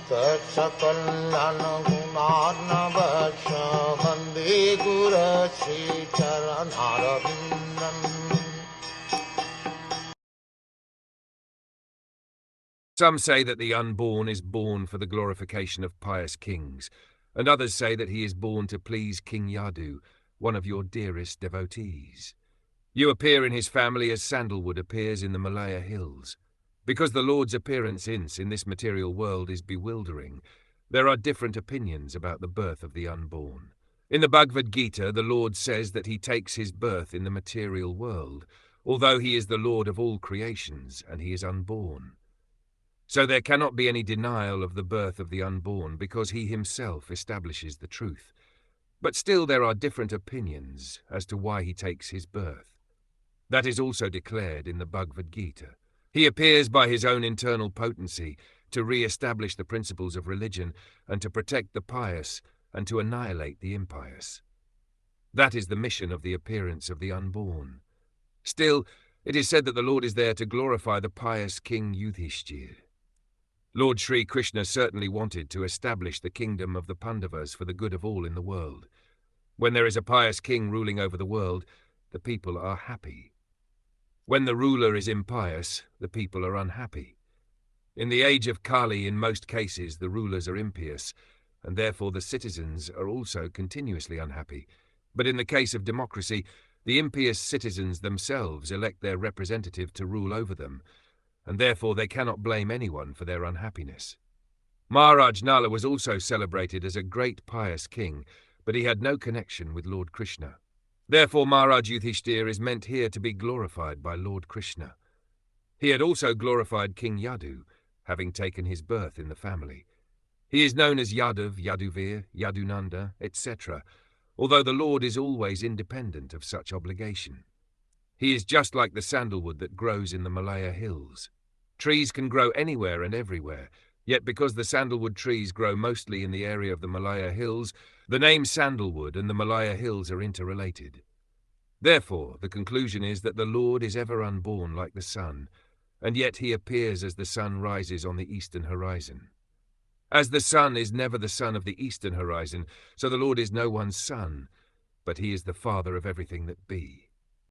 Sakal Gunar Vande Guru Sri Charanaravindan. Some say that the unborn is born for the glorification of pious kings, and others say that he is born to please King Yadu, one of your dearest devotees. You appear in his family as sandalwood appears in the Malaya hills. Because the Lord's appearance in this material world is bewildering, there are different opinions about the birth of the unborn. In the Bhagavad Gita, the Lord says that he takes his birth in the material world, although he is the Lord of all creations and he is unborn. So there cannot be any denial of the birth of the unborn because he himself establishes the truth. But still there are different opinions as to why he takes his birth. That is also declared in the Bhagavad Gita. He appears by his own internal potency to re-establish the principles of religion and to protect the pious and to annihilate the impious. That is the mission of the appearance of the unborn. Still, it is said that the Lord is there to glorify the pious King Yudhishthir. Lord Sri Krishna certainly wanted to establish the kingdom of the Pandavas for the good of all in the world. When there is a pious king ruling over the world, the people are happy. When the ruler is impious, the people are unhappy. In the age of Kali, in most cases, the rulers are impious, and therefore the citizens are also continuously unhappy. But in the case of democracy, the impious citizens themselves elect their representative to rule over them, and therefore they cannot blame anyone for their unhappiness. Maharaj Nala was also celebrated as a great pious king, but he had no connection with Lord Krishna. Therefore Maharaj Yudhishthir is meant here to be glorified by Lord Krishna. He had also glorified King Yadu, having taken his birth in the family. He is known as Yadav, Yaduvir, Yadunanda, etc., although the Lord is always independent of such obligation. He is just like the sandalwood that grows in the Malaya hills. Trees can grow anywhere and everywhere, yet because the sandalwood trees grow mostly in the area of the Malaya hills, the name sandalwood and the Malaya hills are interrelated. Therefore, the conclusion is that the Lord is ever unborn like the sun, and yet he appears as the sun rises on the eastern horizon. As the sun is never the sun of the eastern horizon, so the Lord is no one's son, but he is the Father of everything that be.